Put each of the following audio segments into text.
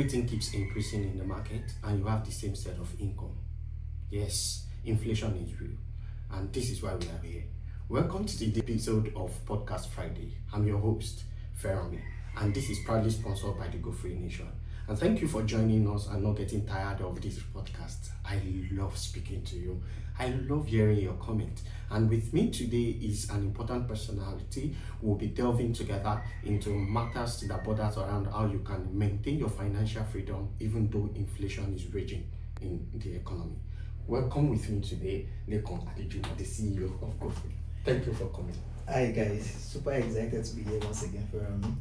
everything keeps increasing in the market and you have the same set of income. Yes, inflation is real, and this is why we are here. Welcome to the episode of Podcast Friday. I'm your host, Ferami, and this is proudly sponsored by the GoFree Nation. And thank you for joining us and not getting tired of this podcast. I love speaking to you. I love hearing your comments. And with me today is an important personality. We'll be delving together into matters that borders around how you can maintain your financial freedom even though inflation is raging in the economy. Welcome with me today, Lekon Adejuma, the CEO of GoFree. Thank you for coming. Hi guys, super excited to be here once again for me.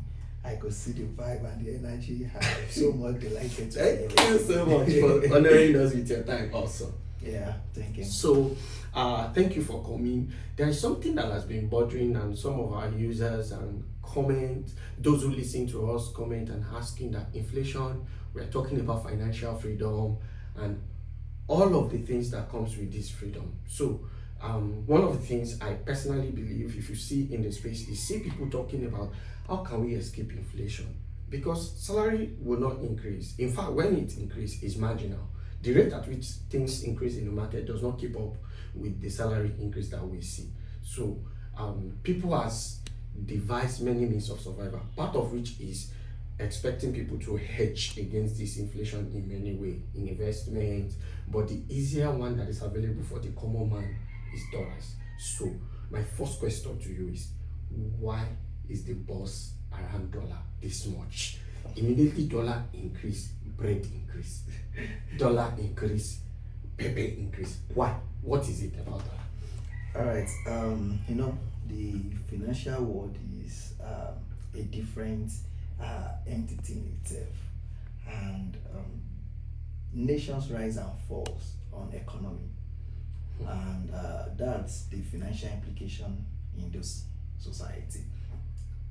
I could see the vibe and the energy. I'm so much delighted to be here. Thank you so much for honoring us with your time also. Yeah, thank you. So, thank you for coming. There is something that has been bothering and some of our users and comment, those who listen to us comment and asking that inflation, we're talking about financial freedom and all of the things that comes with this freedom. So, one of the things I personally believe, if you see in the space, is see people talking about how can we escape inflation, because salary will not increase. In fact, when it increases, it's marginal. The rate at which things increase in the market does not keep up with the salary increase that we see. So people has devised many means of survival, part of which is expecting people to hedge against this inflation in many ways, in investments, but the easier one that is available for the common man is dollars. So my first question to you is, why is the buzz around dollar this much? Immediately dollar increase, bread increase, dollar increase, pepper increase. Why? What is it about that? All right. The financial world is a different entity in itself, and nations rise and falls on economy, and that's the financial implication in this society.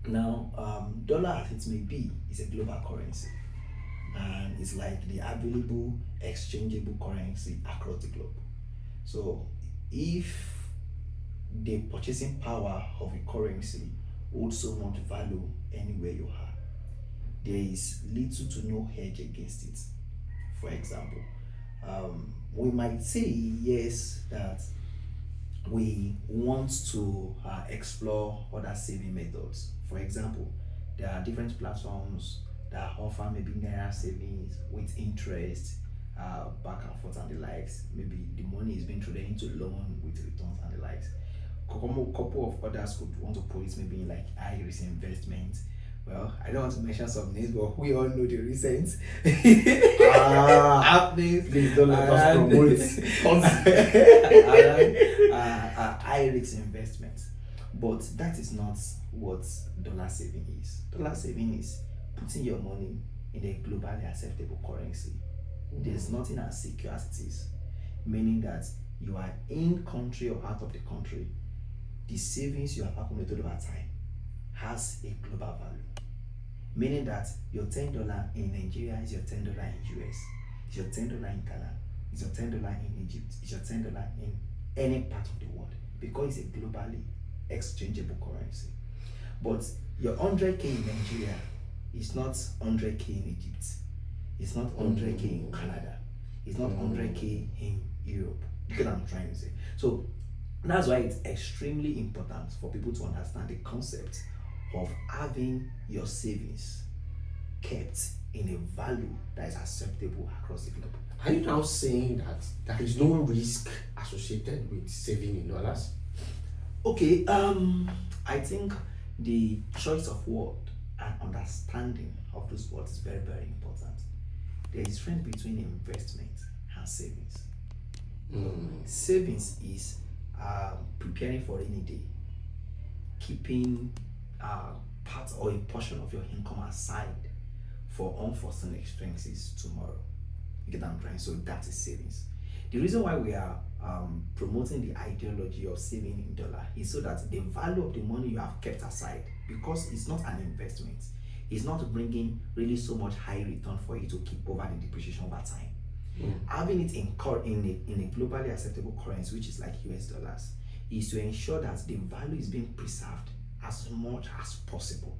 Now, dollar as it may be is a global currency, and it's like the available exchangeable currency across the globe. So if the purchasing power of a currency holds so much value anywhere you are, there is little to no hedge against it. For example, we might say yes that we want to explore other saving methods. For example, there are different platforms that offer maybe naira savings with interest, back and forth and the likes. Maybe the money is being traded into loan with returns and the likes. Couple of others could want to put it maybe in like high risk investment. Well, I don't want to mention some names, but we all know the recent happenings. Please don't let us promote high risk investment. But that is not what dollar saving is. Dollar saving is putting your money in a globally acceptable currency. There's nothing as secure as it is, meaning that you are in country or out of the country, the savings you have accumulated over time has a global value. Meaning that your $10 in Nigeria is your $10 in US, it's your $10 in Ghana, it's your $10 in Egypt, it's your $10 in any part of the world, because it's a globally exchangeable currency. But your 100k in Nigeria is not 100k in Egypt, it's not 100k in Canada, it's not 100k in Europe. You get what I'm trying to say? So that's why it's extremely important for people to understand the concept of having your savings kept in a value that is acceptable across the globe. Are you now saying that there is no risk associated with saving in dollars? Okay, I think the choice of word and understanding of those words is very, very important. There is a difference between investment and savings. Savings is preparing for any day, keeping part or a portion of your income aside for unforeseen expenses tomorrow. You get what I'm trying? So that is savings. The reason why we are promoting the ideology of saving in dollar is so that the value of the money you have kept aside, because it's not an investment, it's not bringing really so much high return for you to keep over the depreciation over time. Having it in a globally acceptable currency, which is like US dollars, is to ensure that the value is being preserved as much as possible.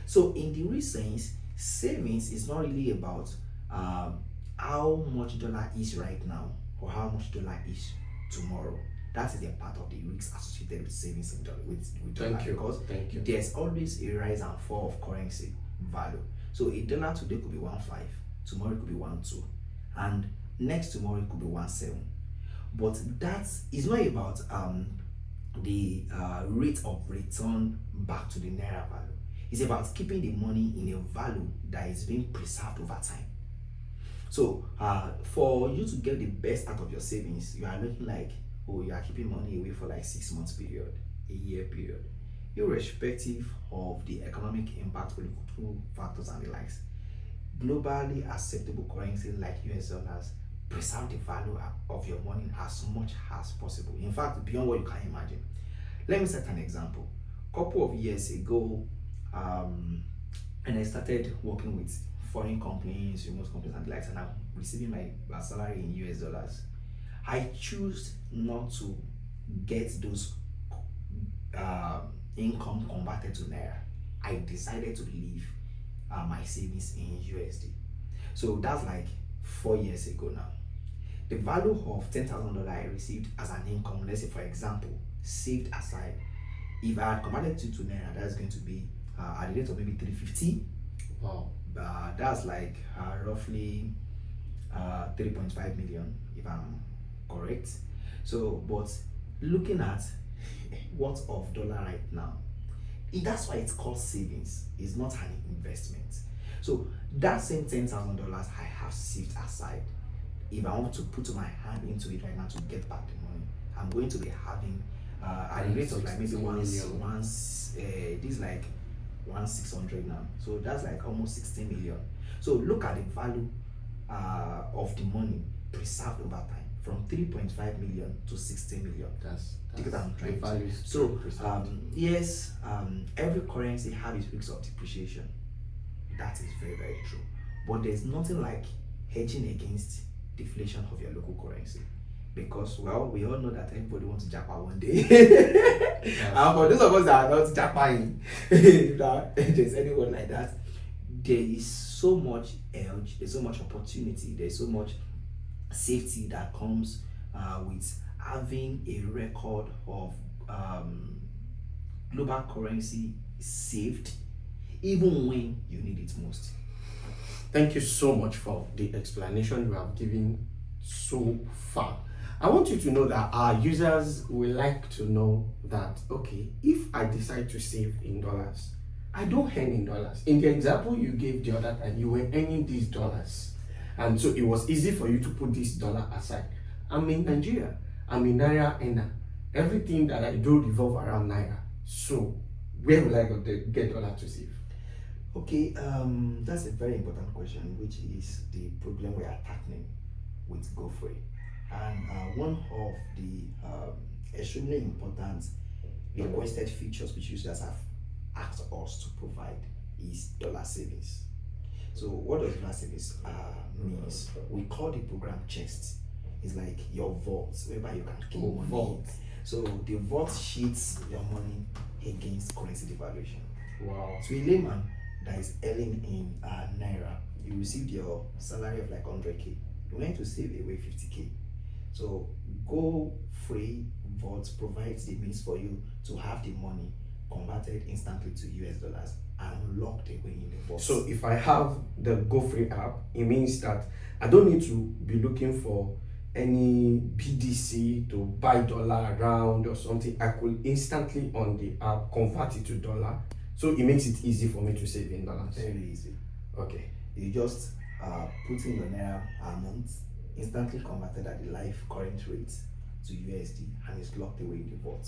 So in the real sense, savings is not really about how much dollar is right now or how much dollar is tomorrow. That is a part of the risks associated with savings in dollar with dollar. Because there's always a rise and fall of currency value. So a dollar today could be 1.5, tomorrow it could be 1.2, and next tomorrow it could be 1.7. But that is not about the rate of return back to the naira value. It's about keeping the money in a value that is being preserved over time. So for you to get the best out of your savings, you are looking like, oh, you are keeping money away for like 6 months period, a year period, irrespective of the economic impact, political factors and the likes. Globally acceptable currency like US dollars preserve the value of your money as much as possible. In fact, beyond what you can imagine. Let me set an example. A couple of years ago, and I started working with foreign companies, remote companies and the likes, and I'm receiving my salary in US dollars. I choose not to get those income converted to naira. I decided to leave my savings in USD. So that's like 4 years ago now. The value of $10,000 I received as an income, let's say for example, saved aside, if I had converted it to naira, that's going to be at the rate of maybe 350. Wow. That's like roughly 3.5 million, if I'm correct. So, but looking at what's of dollar right now, that's why it's called savings. It's not an investment. So that same $10,000 I have saved aside, if I want to put my hand into it right now to get back the money, I'm going to be having at the rate of like maybe this is like 1,600 now. So that's like almost 16 million. So look at the value of the money preserved over time from 3.5 million to 16 million. That's what I'm trying to say. So yes, every currency has its risks of depreciation. That is very, very true. But there's nothing like hedging against deflation of your local currency. Because, well, we all know that everybody wants to japa one day. And for those of us that are not japaing, if there's anyone like that, there is so much edge, there's so much opportunity, there's so much safety that comes with having a record of global currency saved, even when you need it most. Thank you so much for the explanation you have given so far. I want you to know that our users will like to know that, okay, if I decide to save in dollars, I don't earn in dollars. In the example you gave the other time, you were earning these dollars. And so it was easy for you to put this dollar aside. I'm in Nigeria. I'm in naira earner. Everything that I do revolve around naira. So where will I get dollar to save? Okay, that's a very important question, which is the problem we are tackling with GoFree. And one of the extremely important requested features which users have asked us to provide is dollar savings. So what does dollar savings means? We call the program chest. It's like your vault, whereby you can keep money. Vault. So the vault sheets your money against currency devaluation. Wow. So a layman that is earning in naira, you received your salary of like 100k. You want to save away 50k. So GoFree Vault provides the means for you to have the money converted instantly to US dollars and locked away in the vault. So if I have the GoFree app, it means that I don't need to be looking for any BDC to buy dollar around or something. I could instantly on the app convert it to dollar. So it makes it easy for me to save in dollars. Very easy. Okay. You just put in your naira amount, instantly converted at the live current rate to USD, and it's locked away in the vault.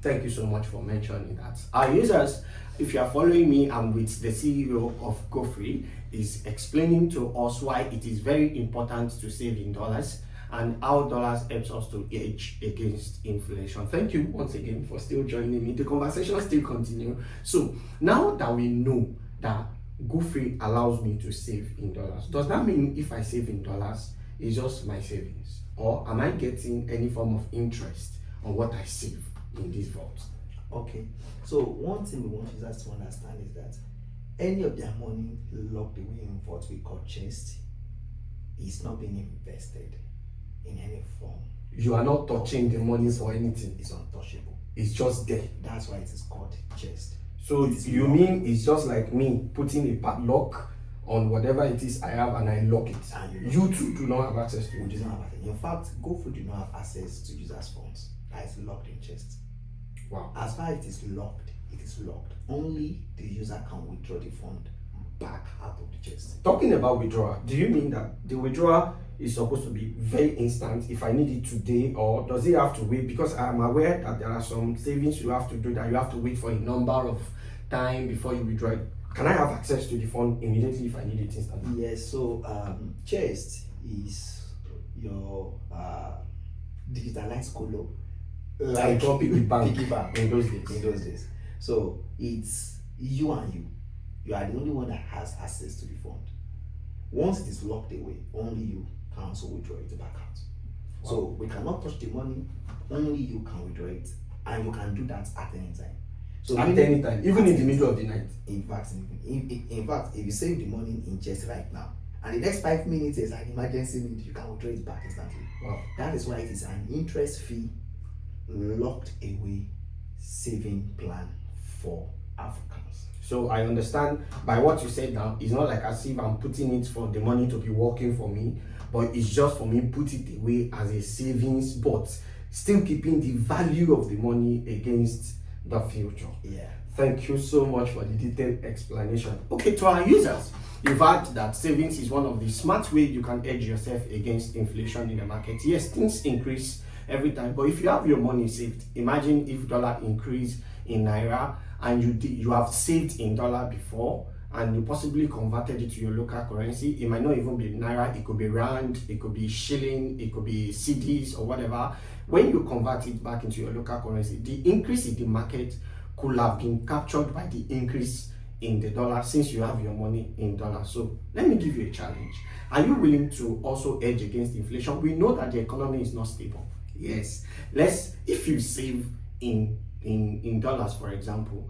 Thank you so much for mentioning that. Our users, if you are following me, I'm with the CEO of GoFree, is explaining to us why it is very important to save in dollars and how dollars helps us to hedge against inflation. Thank you once again for still joining me. The conversation will still continue. So now that we know that GoFree allows me to save in dollars, does that mean if I save in dollars, it's just my savings? Or am I getting any form of interest on what I save in this vault? Okay, so one thing we want users to understand is that any of their money locked away in what we call chest is not being invested in any form. You are not touching the money for anything. It's untouchable. It's just there. That's why it is called chest. So you mean it's just like me putting a padlock on whatever it is I have and I lock it. And you too do not have access to it. In fact, GoFree do not have access to users' funds. That is locked in chest. Wow. As far as it is locked, it is locked. Only the user can withdraw the fund back out of the chest. Talking about withdrawal, do you mean that the withdrawal is supposed to be very instant if I need it today, or does it have to wait? Because I'm aware that there are some savings you have to do that you have to wait for a number of time before you withdraw it. Can I have access to the fund immediately if I need it instantly? Yes, so chest is your digitalized colo. Like piggy bank in those days. So it's you and you. You are the only one that has access to the fund. Once it is locked away, only you can also withdraw it back out. Wow. So we cannot touch the money, only you can withdraw it, and you can do that at any time. So at any time, even in the middle of the night. In fact, if you save the money in chest right now, and the next 5 minutes is an emergency need, you can withdraw it back instantly. Wow. That is why it is an interest-free, locked away saving plan for Africans. So I understand by what you said now, it's not like as if I'm putting it for the money to be working for me, but it's just for me put it away as a savings, but still keeping the value of the money against the future. Yeah. Thank you so much for the detailed explanation. Okay, to our users, you've heard that savings is one of the smart ways you can hedge yourself against inflation in the market. Yes, things increase every time, but if you have your money saved, imagine if dollar increase in naira and you have saved in dollar before and you possibly converted it to your local currency. It might not even be naira, it could be rand, it could be shilling, it could be cedis or whatever. When you convert it back into your local currency, the increase in the market could have been captured by the increase in the dollar since you have your money in dollars. So let me give you a challenge. Are you willing to also hedge against inflation? We know that the economy is not stable. Yes. If you save in dollars, for example,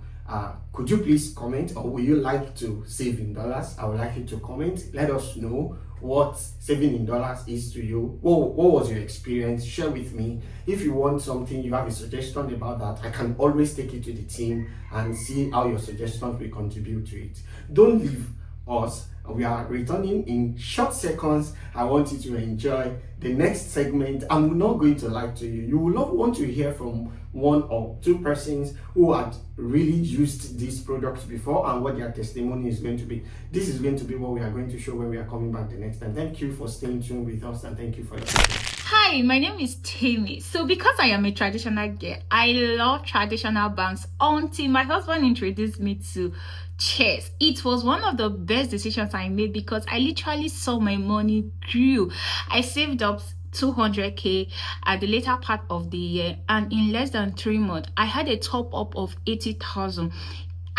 could you please comment, or would you like to save in dollars? I would like you to comment. Let us know what saving in dollars is to you. What was your experience? Share with me. If you want something, you have a suggestion about that, I can always take it to the team and see how your suggestions will contribute to it. Don't leave us. We are returning in short seconds. I want you to enjoy the next segment. I'm not going to lie to you. You will not want to hear from one or two persons who had really used these products before and what their testimony is going to be. This is going to be what we are going to show when we are coming back the next time. Thank you for staying tuned with us, and thank you for your attention. Hi, my name is Tammy. So because I am a traditional girl, I love traditional banks until my husband introduced me to chess. It was one of the best decisions I made because I literally saw my money grew. I saved up 200k at the later part of the year, and in less than 3 months I had a top up of 80,000.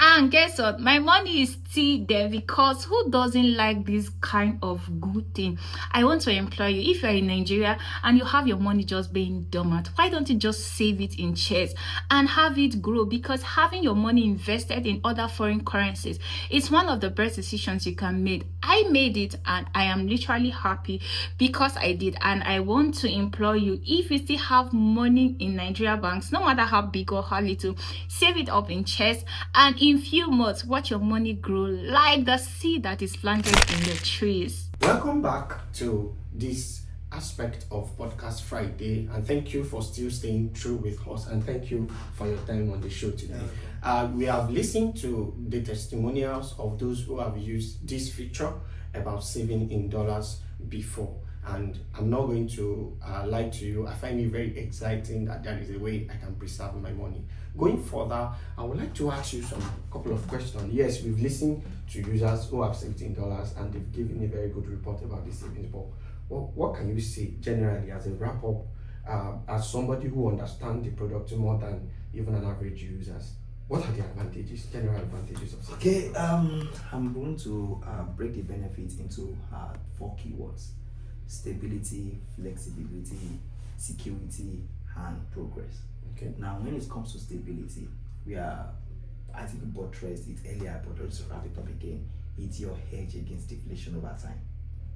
And guess what? My money is still there, because who doesn't like this kind of good thing? I want to employ you. If you're in Nigeria and you have your money just being dormant, why don't you just save it in chess and have it grow? Because having your money invested in other foreign currencies is one of the best decisions you can make. I made it and I am literally happy because I did. And I want to employ you. If you still have money in Nigeria banks, no matter how big or how little, save it up in chess, and in few months watch your money grow like the seed that is planted in the trees. Welcome back to this aspect of Podcast Friday, and thank you for still staying true with us, and thank you for your time on the show today. We have listened to the testimonials of those who have used this feature about saving in dollars before, and I'm not going to lie to you. I find it very exciting that there is a way I can preserve my money. Going further, I would like to ask you some couple of questions. Yes, we've listened to users who have saved in dollars and they've given a very good report about the savings, but what can you say generally as a wrap up, as somebody who understands the product more than even an average user? What are the advantages, general advantages of savings? Okay, I'm going to break the benefits into 4 keywords: stability, flexibility, security, and progress. Okay. Now, when it comes to stability, we are I think we buttressed it earlier, but just to wrap it up again, it's your hedge against deflation over time,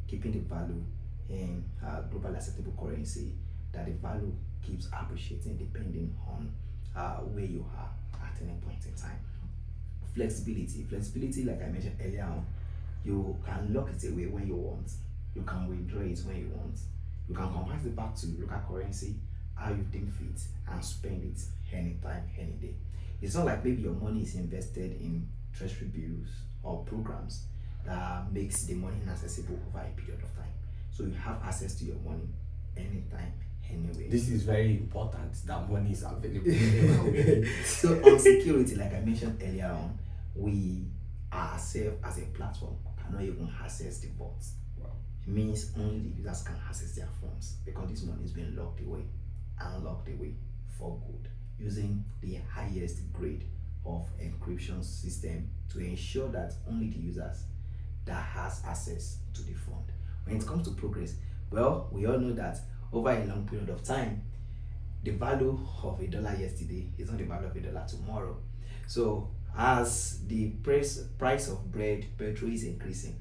keeping the value in global acceptable currency, that the value keeps appreciating depending on where you are at any point in time. Flexibility, like I mentioned earlier on, you can lock it away when you want, you can withdraw it when you want, you can convert it back to local currency how you deem fit and spend it anytime, any day. It's not like maybe your money is invested in treasury bills or programs that makes the money inaccessible over a period of time. So you have access to your money anytime, anyway. This is very important, that money is available. So on security, like I mentioned earlier on, we ourselves as a platform cannot even access the vaults. Wow. It means only the users can access their funds because this money is being locked away and locked away for good using the highest grade of encryption system to ensure that only the users that has access to the fund. When it comes to progress, well, we all know that over a long period of time, the value of a dollar yesterday is not the value of a dollar tomorrow. So as the price of bread, petrol is increasing,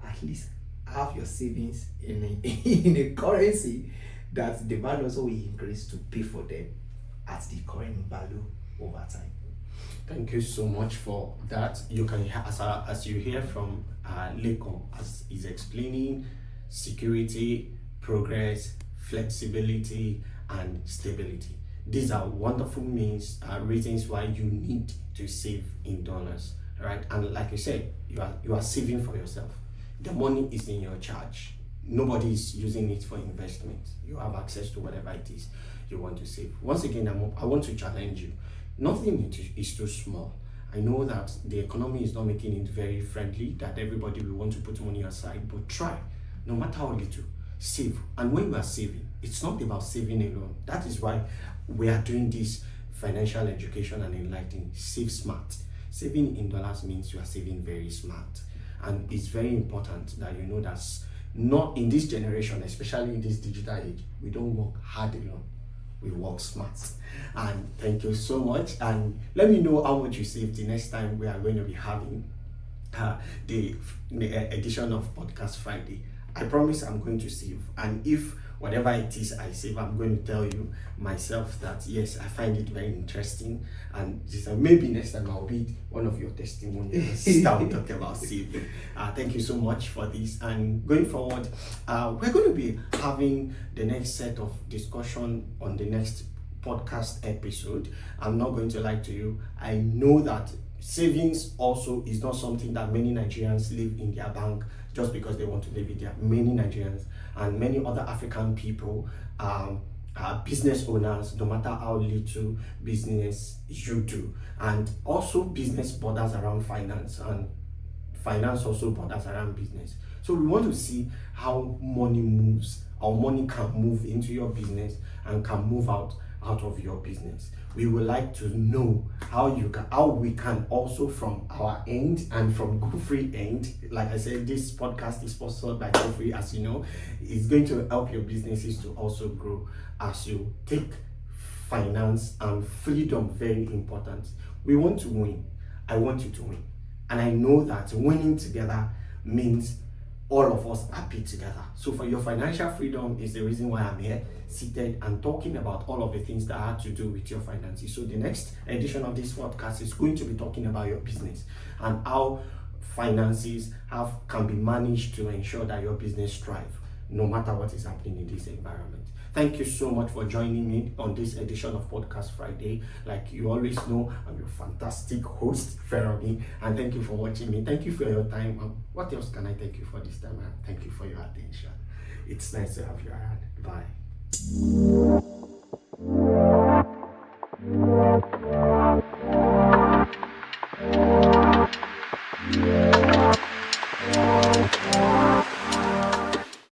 at least have your savings in a currency that the value also will increase to pay for them at the current value over time. Thank you so much for that. You can as you hear from Lekon, as he's explaining, security, progress, flexibility, and stability. These are wonderful reasons why you need to save in dollars, right? And like you said, you are saving for yourself. The money is in your charge. Nobody is using it for investment. You have access to whatever it is you want to save. Once again, I want to challenge you. Nothing is too small. I know that the economy is not making it very friendly, that everybody will want to put money aside, but try, no matter how little, save. And when you are saving, it's not about saving alone. That is why we are doing this financial education and enlightening. Save smart. Saving in dollars means you are saving very smart. And it's very important that you know that not in this generation, especially in this digital age, we don't work hard alone. We work smart. And thank you so much. And let me know how much you saved the next time we are going to be having the edition of Podcast Friday. I promise I'm going to save. And if whatever it is I save, I'm going to tell you myself that yes, I find it very interesting. And maybe next time I'll be one of your testimonials that we talk about saving. Thank you so much for this. And going forward, we're going to be having the next set of discussion on the next podcast episode. I'm not going to lie to you. I know that savings also is not something that many Nigerians leave in their bank just because they want to live it there. Many Nigerians and many other African people are business owners, no matter how little business you do. And also business borders around finance, and finance also borders around business. So we want to see how money moves, how money can move into your business and can move out of your business. We would like to know how we can also from our end and from GoFree end. Like I said, this podcast is sponsored by GoFree, as you know. It's going to help your businesses to also grow as you take finance and freedom very important. We want to win. I want you to win. And I know that winning together means all of us happy together. So for your financial freedom is the reason why I'm here, seated and talking about all of the things that have to do with your finances. So the next edition of this podcast is going to be talking about your business and how finances can be managed to ensure that your business thrive, no matter what is happening in this environment. Thank you so much for joining me on this edition of Podcast Friday. Like you always know, I'm your fantastic host, Feromi, and thank you for watching me. Thank you for your time. What else can I thank you for this time? Thank you for your attention. It's nice to have you around. Bye.